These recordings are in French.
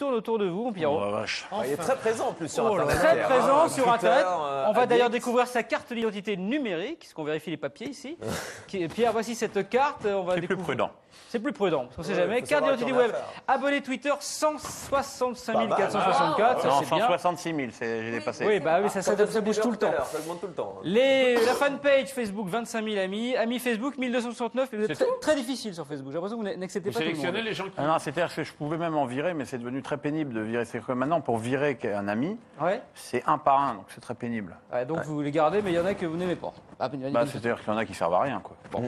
tourne autour de vous, mon Pierrot. Oh la vache. Il est très présent en plus sur Internet. Très présent sur Twitter, Internet. On va d'ailleurs Adix. découvrir sa carte d'identité numérique, parce qu'on vérifie les papiers ici. Pierre, voici cette carte. On va C'est plus découvrir. prudent. C'est plus prudent, parce qu'on ne sait Ouais, jamais. faut Carte savoir d'identité à qui web. on a affaire. Abonné Twitter, 165 Pas mal. 464. Ça, Non, c'est bien. 166 000, j'ai dépassé. Oui, bah oui, ça bouge tout le temps. Ça augmente tout le temps. La fanpage Facebook, 25 000 amis. Amis Facebook, 1269. Mais vous êtes très difficile sur Facebook. J'ai l'impression que vous n'acceptez Vous pas tout le sélectionnez monde. les gens qui... Ah non, c'est-à-dire que je pouvais même en virer, mais c'est devenu très pénible de virer. C'est que maintenant, pour virer un ami, Ouais. c'est un par un, donc c'est très pénible. Ouais, donc vous les gardez, mais il y en a que vous n'aimez pas. Ah, C'est-à-dire qu'il y en a qui servent à rien, quoi. Bon.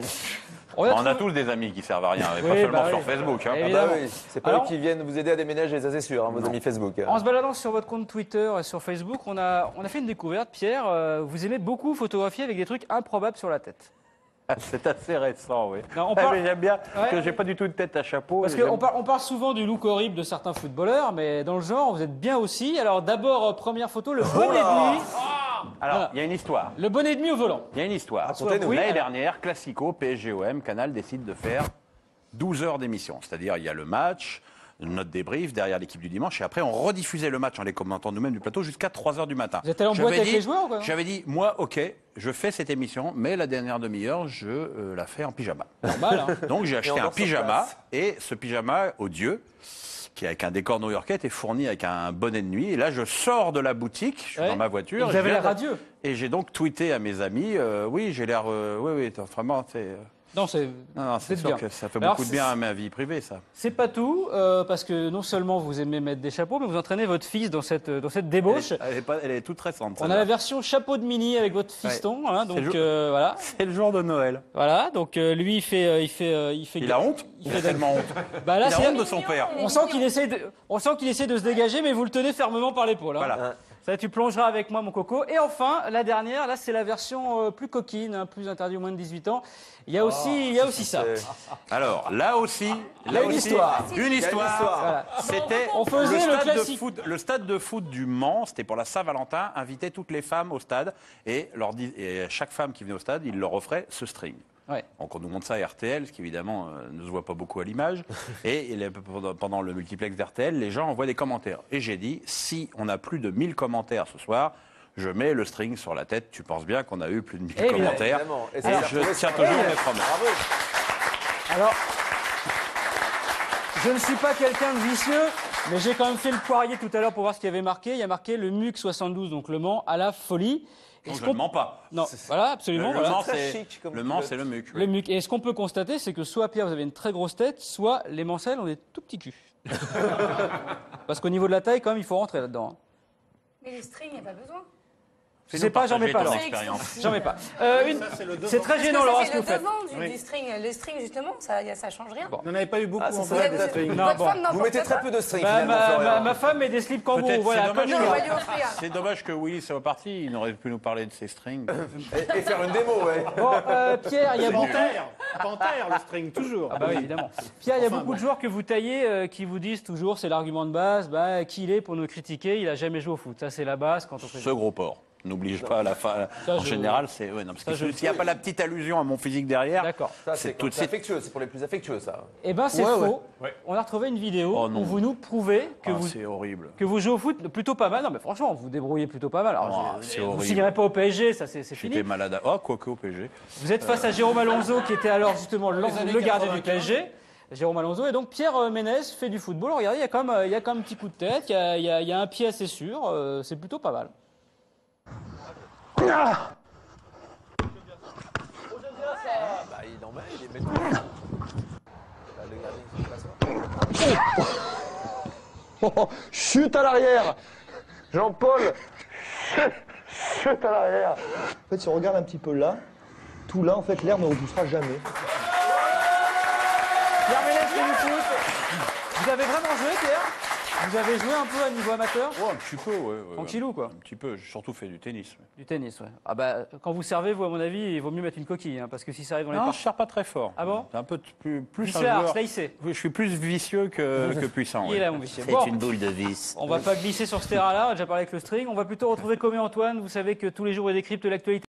on On trouvé- a tous des amis qui servent à rien, et Oui, pas seulement bah sur oui. Facebook. Hein. Et- Ah bah Évidemment. oui, c'est pas Alors- eux qui viennent vous aider à déménager, ça c'est sûr, hein, vos amis Facebook. En se baladant sur votre compte Twitter et sur Facebook, on a fait une découverte, Pierre. Vous aimez beaucoup photographier avec des trucs improbables sur la tête. C'est assez récent, oui. Non, on Ah, parle- mais j'aime bien Ouais. que j'ai pas du tout de tête à chapeau. Parce et j'aime- qu'on parle souvent du look horrible de certains footballeurs, mais dans le genre, vous êtes bien aussi. Alors d'abord, première photo, le bonnet de nuit. Alors, Voilà. il y a une histoire. Le bonnet de nuit au volant. Il y a une histoire. Racontez-nous. L'année Oui, dernière, Classico, PSG-OM, Canal décide de faire 12 heures d'émission. C'est-à-dire, il y a le match, notre débrief derrière l'équipe du dimanche, et après, on rediffusait le match en les commentant nous-mêmes du plateau jusqu'à 3 heures du matin. Vous êtes allé en boîte avec les joueurs ou quoi? J'avais dit, moi, ok, je fais cette émission, mais la dernière demi-heure, je la fais en pyjama. Normal, hein. Donc, j'ai acheté on un dort sur pyjama, place. et ce pyjama odieux, qui est avec un décor new-yorkais, était fourni avec un bonnet de nuit. Et là, je sors de la boutique, je suis Ouais. dans ma Et voiture. vous je avez viens l'air de- radieux. Et j'ai donc tweeté à mes amis, oui, j'ai l'air, oui, vraiment, c'est... Non, c'est Non, c'est c'est sûr bien. que ça fait Alors, beaucoup de bien à ma vie privée, ça. C'est pas tout, parce que non seulement vous aimez mettre des chapeaux, mais vous entraînez votre fils dans cette débauche. Elle est toute récente. On a celle-là. la version chapeau de mini avec votre fiston, hein, donc le voilà. C'est le jour de Noël. Voilà, donc lui il fait Il a honte. Il Il fait a tellement honte. Bah là, Il a c'est- honte de son père. on sent qu'il essaie de se dégager, mais vous le tenez fermement par l'épaule. Hein. Voilà. Ça, tu plongeras avec moi, mon coco. Et enfin, la dernière, là, c'est la version plus coquine, hein, plus interdite aux moins de 18 ans. Il y a aussi ça. Alors, là aussi, une histoire. Une histoire. Voilà. C'était On faisait le classique. le stade de foot du Mans, c'était pour la Saint-Valentin, invitait toutes les femmes au stade et chaque femme qui venait au stade, il leur offrait ce string. Ouais. Donc on nous montre ça à RTL, ce qui évidemment ne se voit pas beaucoup à l'image. Et pendant le multiplex d'RTL, les gens envoient des commentaires. Et j'ai dit, si on a plus de 1000 commentaires ce soir, je mets le string sur la tête. Tu penses bien qu'on a eu plus de 1000 Évidemment. commentaires. Évidemment. Et Et ça s'est je retrouvé tiens sur- toujours mes promesses. Bravo. Alors, je ne suis pas quelqu'un de vicieux, mais j'ai quand même fait le poirier tout à l'heure pour voir ce qu'il y avait marqué. Il y a marqué le MUC 72, donc Le Mans, à la folie. Donc Est-ce je qu'on- ne mens pas. Non, voilà, absolument. Le voilà. Mans, Très c'est chic comme le Mans, culotte. c'est le MUC. oui. Le MUC. Et ce qu'on peut constater, c'est que soit Pierre, vous avez une très grosse tête, soit les Mancelles ont des tout petits culs. Parce qu'au niveau de la taille, quand même, il faut rentrer là-dedans. hein. Mais les strings, il n'y a pas besoin. Je sais pas, j'en mets pas Ton alors. expérience. J'en mets pas. C'est très gênant, Laura, ce que le vous faites. devant du string. Les strings, justement, ça change rien. Bon. Vous n'en avez pas eu beaucoup Ah, ça, en ça fait. va être string. Non, Votre bon. femme n'en Vous porte mettez pas. très peu de string Bah, finalement, Florian. ma femme met des slips kangourous. Peut-être, Voilà, c'est dommage comme Non, on va nous. lui offrir. C'est dommage que Willy soit parti, il n'aurait pu nous parler de ses strings. Et faire une démo, ouais. Bon, Pierre, il y a beaucoup. Panthère, le string, toujours. Ah bah oui, évidemment. Pierre, il y a beaucoup de joueurs que vous taillez qui vous disent toujours, c'est l'argument de base, bah, qui il est pour nous critiquer, il a jamais joué au foot. Ça, c'est la base quand on fait. Ce gros porc. N'oblige pas à la fin. Ça, En je- général, c'est. Ouais, non, parce ça, que je- s'il n'y a pas la petite allusion à mon physique derrière. D'accord. Ça, C'est c'est tout de c'est suite. affectueux, c'est pour les plus affectueux, ça. Eh ben, c'est Ouais, faux. ouais. On a retrouvé une vidéo Oh, non. où vous nous prouvez que, Ah, vous, c'est horrible. que vous jouez au foot plutôt pas mal. Non, mais franchement, vous vous débrouillez plutôt pas mal. Alors, Oh, c'est vous horrible. signerez pas au PSG, ça, c'est fini. J'étais malade à. Oh, quoique au PG. Vous êtes face à Jérôme Alonso, qui était alors justement le années gardien du 95. PSG. Jérôme Alonso. Et donc, Pierre Ménès fait du football. Regardez, il y a quand même un petit coup de tête, il y a un pied assez sûr. C'est plutôt pas mal. Bah, il en met, il est météo. Bah, le gardien, il se passe. Oh, chute à l'arrière. Jean-Paul, chute à l'arrière. En fait, si on regarde un petit peu là, tout là, en fait, l'air ne repoussera jamais. Pierre Ménès fait du foot. Vous avez vraiment joué, Pierre? Vous avez joué un peu à niveau amateur? Oh, un petit peu, ouais. Tranquillou, quoi. Un petit peu. J'ai surtout fait du tennis. Ouais. Du tennis, ouais. Ah bah, quand vous servez, vous, à mon avis, il vaut mieux mettre une coquille, hein, parce que si ça arrive dans les Non, je parties. ne sers pas très fort. Ah bon? C'est un peu plus un Vissard, joueur. slicé. Oui, je suis plus vicieux que puissant. Il ouais. est là, mon vicieux. C'est Bon. une boule de vis. On va pas glisser sur ce terrain-là, on a déjà parlé avec le string. On va plutôt retrouver Comé Antoine. Vous savez que tous les jours, il décrypte l'actualité.